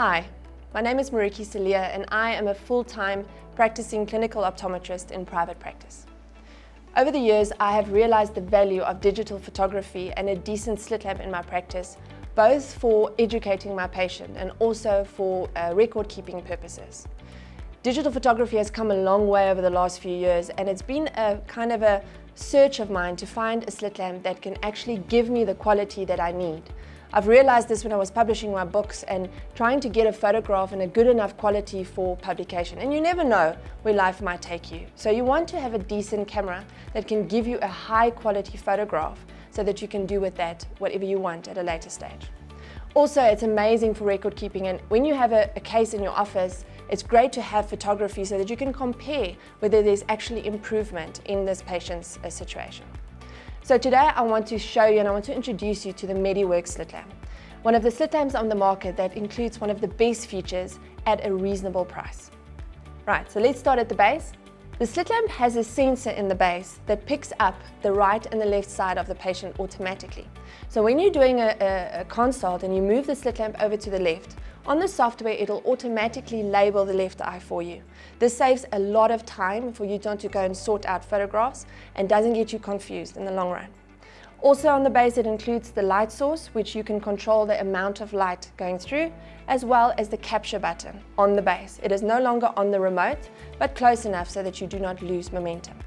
Hi, my name is Mariki Salia and I am a full-time practicing clinical optometrist in private practice. Over the years, I have realized the value of digital photography and a decent slit lamp in my practice, both for educating my patient and also for record-keeping purposes. Digital photography has come a long way over the last few years, and it's been a kind of a search of mine to find a slit lamp that can actually give me the quality that I need. I've realized this when I was publishing my books and trying to get a photograph in a good enough quality for publication. And you never know where life might take you. So you want to have a decent camera that can give you a high quality photograph so that you can do with that whatever you want at a later stage. Also, it's amazing for record keeping, and when you have a case in your office, it's great to have photography so that you can compare whether there's actually improvement in this patient's situation. So today I want to show you and I want to introduce you to the MediWorks slit lamp, one of the slit lamps on the market that includes one of the best features at a reasonable price. Right, so let's start at the base. The slit lamp has a sensor in the base that picks up the right and the left side of the patient automatically. So when you're doing a consult and you move the slit lamp over to the left, on the software it'll automatically label the left eye for you. This saves a lot of time for you not to go and sort out photographs and doesn't get you confused in the long run. Also on the base it includes the light source, which you can control the amount of light going through, as well as the capture button on the base. It is no longer on the remote, but close enough so that you do not lose momentum.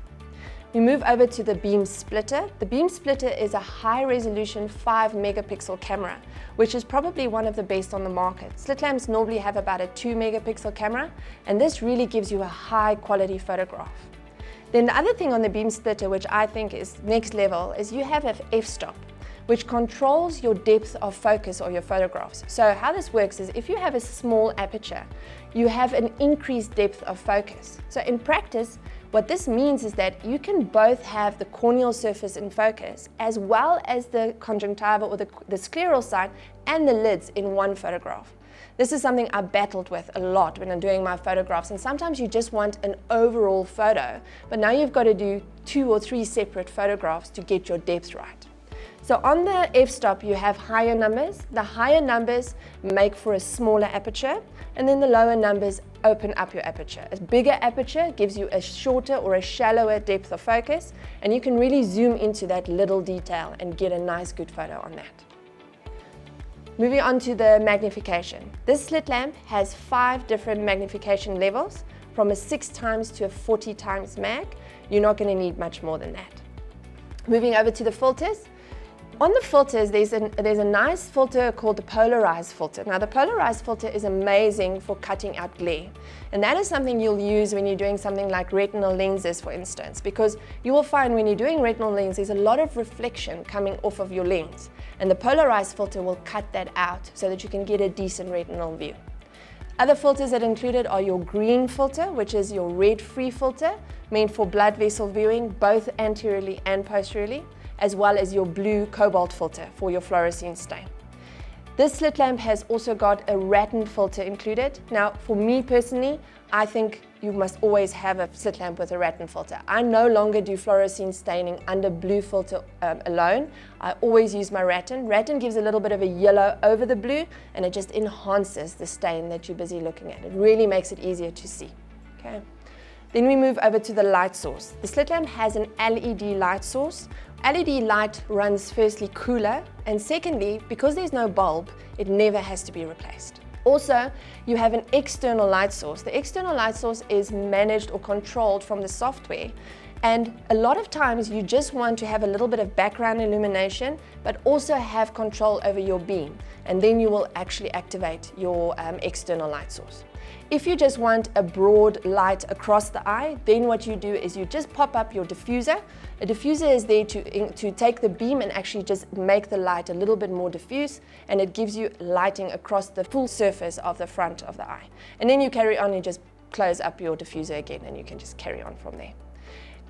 We move over to the beam splitter. The beam splitter is a high resolution 5 megapixel camera, which is probably one of the best on the market. Slit lamps normally have about a 2 megapixel camera, and this really gives you a high quality photograph. Then the other thing on the beam splitter, which I think is next level, is you have an f-stop, which controls your depth of focus of your photographs. So how this works is if you have a small aperture, you have an increased depth of focus. So in practice, what this means is that you can both have the corneal surface in focus as well as the conjunctiva or the scleral side and the lids in one photograph. This is something I battled with a lot when I'm doing my photographs, and sometimes you just want an overall photo, but now you've got to do 2 or 3 separate photographs to get your depth right. So on the f-stop you have higher numbers. The higher numbers make for a smaller aperture, and then the lower numbers open up your aperture. A bigger aperture gives you a shorter or a shallower depth of focus, and you can really zoom into that little detail and get a nice good photo on that. Moving on to the magnification. This slit lamp has 5 different magnification levels, from a 6 times to a 40 times mag. You're not going to need much more than that. Moving over to the filters. On the filters, there's a nice filter called the polarized filter. Now the polarized filter is amazing for cutting out glare. And that is something you'll use when you're doing something like retinal lenses, for instance, because you will find when you're doing retinal lenses, there's a lot of reflection coming off of your lens. And the polarized filter will cut that out so that you can get a decent retinal view. Other filters that are included are your green filter, which is your red-free filter, meant for blood vessel viewing, both anteriorly and posteriorly, as well as your blue cobalt filter for your fluorescein stain. This slit lamp has also got a rattan filter included. Now, for me personally, I think you must always have a slit lamp with a rattan filter. I no longer do fluorescein staining under blue filter alone. I always use my rattan. Rattan gives a little bit of a yellow over the blue, and it just enhances the stain that you're busy looking at. It really makes it easier to see. Okay. Then we move over to the light source. The slit lamp has an LED light source. LED light runs firstly cooler, and secondly, because there's no bulb, it never has to be replaced. Also, you have an external light source. The external light source is managed or controlled from the software, and a lot of times you just want to have a little bit of background illumination, but also have control over your beam, and then you will actually activate your external light source. If you just want a broad light across the eye, then what you do is you just pop up your diffuser. A diffuser is there to take the beam and actually just make the light a little bit more diffuse, and it gives you lighting across the full surface of the front of the eye. And then you carry on and just close up your diffuser again, and you can just carry on from there.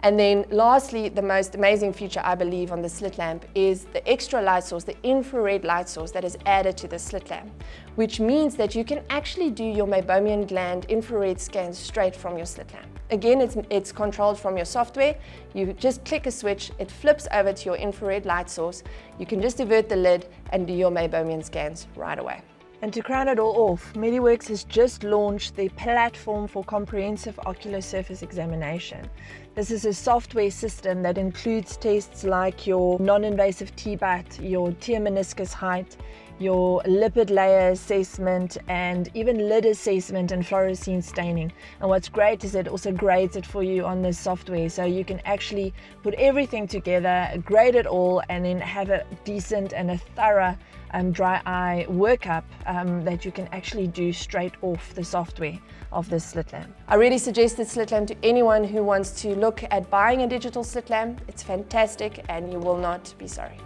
And then lastly, the most amazing feature I believe on the slit lamp is the extra light source, the infrared light source that is added to the slit lamp, which means that you can actually do your meibomian gland infrared scans straight from your slit lamp. Again, it's controlled from your software. You just click a switch, it flips over to your infrared light source. You can just divert the lid and do your meibomian scans right away. And to crown it all off, MediWorks has just launched the platform for comprehensive ocular surface examination. This is a software system that includes tests like your non-invasive T-BAT, your tear meniscus height, your lipid layer assessment, and even lid assessment and fluorescein staining. And what's great is it also grades it for you on this software, so you can actually put everything together, grade it all, and then have a decent and a thorough dry eye workup that you can actually do straight off the software of this Slitlamp. I really suggest this Slitlamp to anyone who wants to look at buying a digital Slitlamp. It's fantastic and you will not be sorry.